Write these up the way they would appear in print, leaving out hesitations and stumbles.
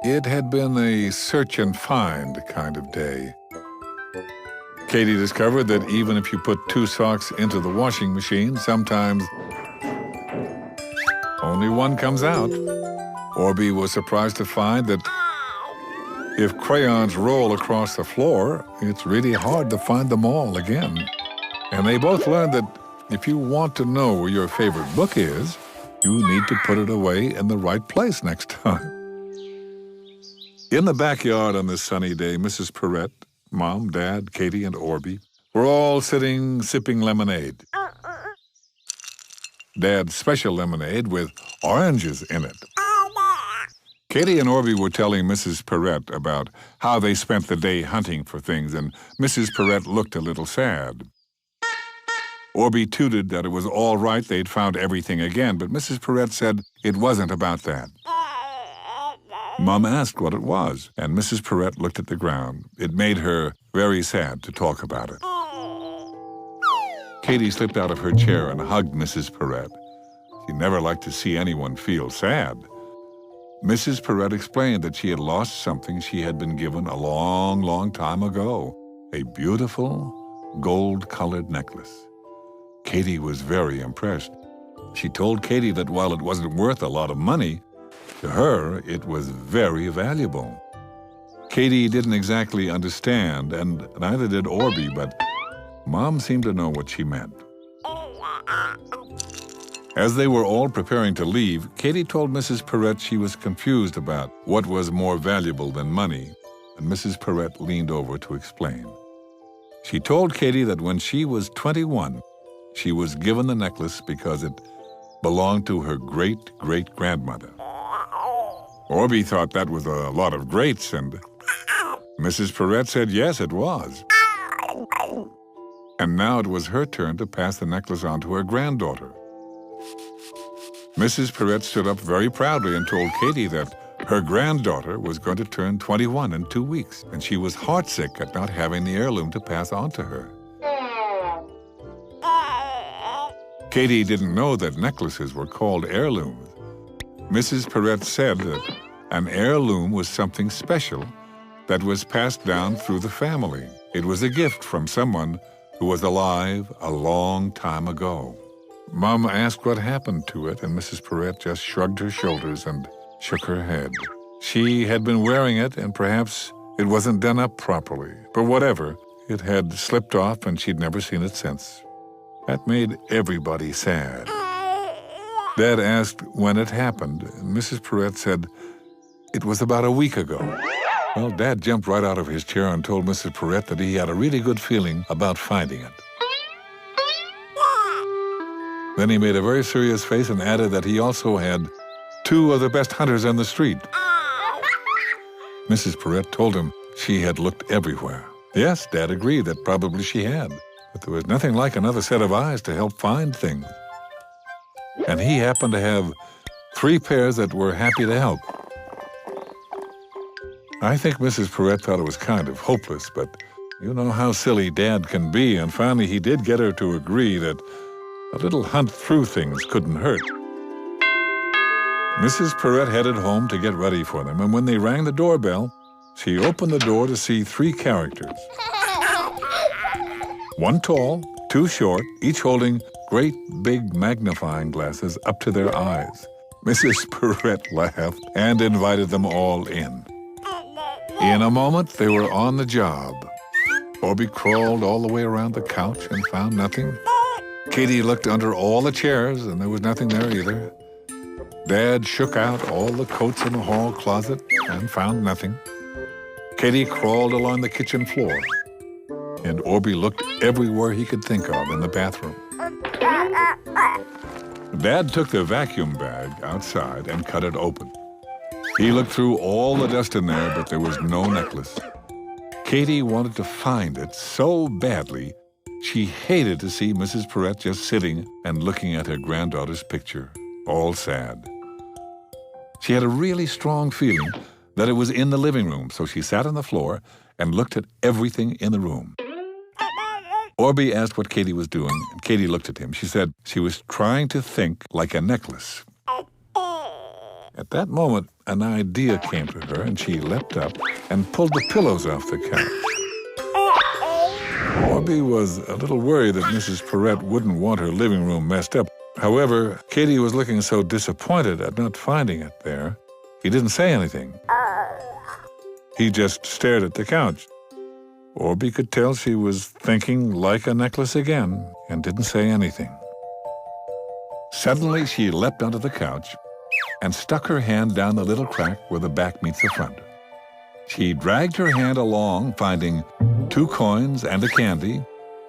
It had been a search and find kind of day. Katie discovered that even if you put 2 socks into the washing machine, sometimes only one comes out. Orbie was surprised to find that if crayons roll across the floor, it's really hard to find them all again. And they both learned that if you want to know where your favorite book is, you need to put it away in the right place next time. In the backyard on this sunny day, Mrs. Parette, Mom, Dad, Katie, and Orbie were all sitting sipping lemonade. Dad's special lemonade with oranges in it. Katie and Orbie were telling Mrs. Parette about how they spent the day hunting for things, and Mrs. Parette looked a little sad. Orbie tooted that it was all right they'd found everything again, but Mrs. Parette said it wasn't about that. Mom asked what it was, and Mrs. Parette looked at the ground. It made her very sad to talk about it. Katie slipped out of her chair and hugged Mrs. Parette. She never liked to see anyone feel sad. Mrs. Parette explained that she had lost something she had been given a long, long time ago, a beautiful gold-colored necklace. Katie was very impressed. She told Katie that while it wasn't worth a lot of money, to her, it was very valuable. Katie didn't exactly understand, and neither did Orbie, but Mom seemed to know what she meant. As they were all preparing to leave, Katie told Mrs. Parette she was confused about what was more valuable than money, and Mrs. Parette leaned over to explain. She told Katie that when she was 21, she was given the necklace because it belonged to her great-great-grandmother. Orbie thought that was a lot of greats, and Mrs. Parette said yes, it was. And now it was her turn to pass the necklace on to her granddaughter. Mrs. Parette stood up very proudly and told Katie that her granddaughter was going to turn 21 in 2 weeks, and she was heartsick at not having the heirloom to pass on to her. Katie didn't know that necklaces were called heirlooms. Mrs. Parette said that an heirloom was something special that was passed down through the family. It was a gift from someone who was alive a long time ago. Mom asked what happened to it, and Mrs. Parette just shrugged her shoulders and shook her head. She had been wearing it, and perhaps it wasn't done up properly. But whatever, it had slipped off, and she'd never seen it since. That made everybody sad. Dad asked when it happened, and Mrs. Parette said it was about a week ago. Well, Dad jumped right out of his chair and told Mrs. Parette that he had a really good feeling about finding it. Then he made a very serious face and added that he also had 2 of the best hunters on the street. Mrs. Parette told him she had looked everywhere. Yes, Dad agreed that probably she had, but there was nothing like another set of eyes to help find things. And he happened to have 3 pairs that were happy to help. I think Mrs. Parette thought it was kind of hopeless, but you know how silly Dad can be, and finally he did get her to agree that a little hunt through things couldn't hurt. Mrs. Parette headed home to get ready for them, and when they rang the doorbell, she opened the door to see 3 characters. 1 tall, 2 short, each holding great big magnifying glasses up to their eyes. Mrs. Parette laughed and invited them all in. In a moment, they were on the job. Orbie crawled all the way around the couch and found nothing. Katie looked under all the chairs, and there was nothing there either. Dad shook out all the coats in the hall closet and found nothing. Katie crawled along the kitchen floor, and Orbie looked everywhere he could think of in the bathroom. Dad took the vacuum bag outside and cut it open. He looked through all the dust in there, but there was no necklace. Katie wanted to find it so badly, she hated to see Mrs. Parette just sitting and looking at her granddaughter's picture, all sad. She had a really strong feeling that it was in the living room, so she sat on the floor and looked at everything in the room. Orbie asked what Katie was doing, and Katie looked at him. She said she was trying to think like a necklace. At that moment, an idea came to her, and she leapt up and pulled the pillows off the couch. Orbie was a little worried that Mrs. Parette wouldn't want her living room messed up. However, Katy was looking so disappointed at not finding it there, he didn't say anything. He just stared at the couch. Orbie could tell she was thinking like a necklace again and didn't say anything. Suddenly, she leapt onto the couch and stuck her hand down the little crack where the back meets the front. She dragged her hand along, finding 2 coins and a candy,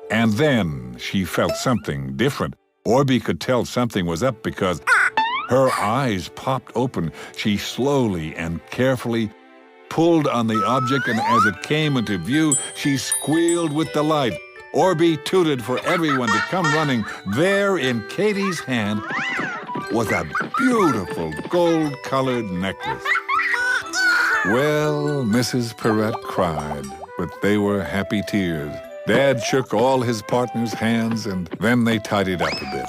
and then she felt something different. Orbie could tell something was up because her eyes popped open. She slowly and carefully pulled on the object, and as it came into view, she squealed with delight. Orbie tooted for everyone to come running. There in Katy's hand was a beautiful gold-colored necklace. Well, Mrs. Parette cried, but they were happy tears. Dad shook all his partners' hands, and then they tidied up a bit.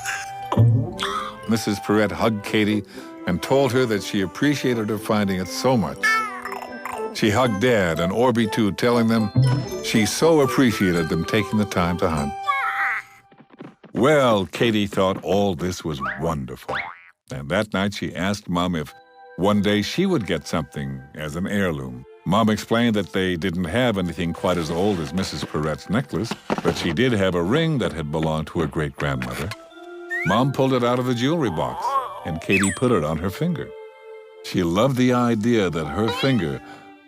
Mrs. Parette hugged Katy and told her that she appreciated her finding it so much. She hugged Dad and Orbie, too, telling them she so appreciated them taking the time to hunt. Well, Katy thought all this was wonderful. And that night she asked Mom if one day she would get something as an heirloom. Mom explained that they didn't have anything quite as old as Mrs. Parette's necklace, but she did have a ring that had belonged to her great-grandmother. Mom pulled it out of the jewelry box, and Katy put it on her finger. She loved the idea that her finger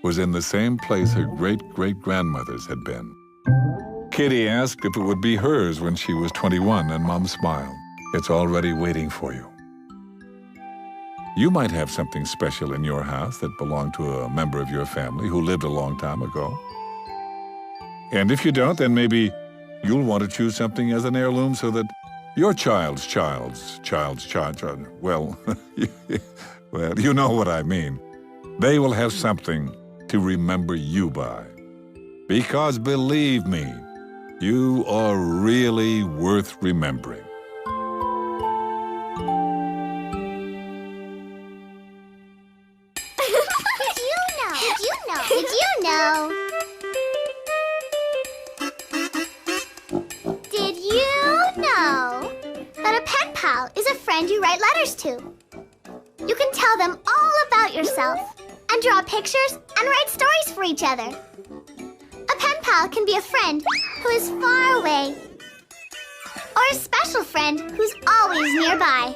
was in the same place her great-great-grandmother's had been. Katy asked if it would be hers when she was 21, and Mom smiled. It's already waiting for you. You might have something special in your house that belonged to a member of your family who lived a long time ago. And if you don't, then maybe you'll want to choose something as an heirloom so that your child's child, well, well, you know what I mean. They will have something to remember you by. Because believe me, you are really worth remembering. Did you know that a pen pal is a friend you write letters to? You can tell them all about yourself and draw pictures and write stories for each other. A pen pal can be a friend who is far away or a special friend who's always nearby.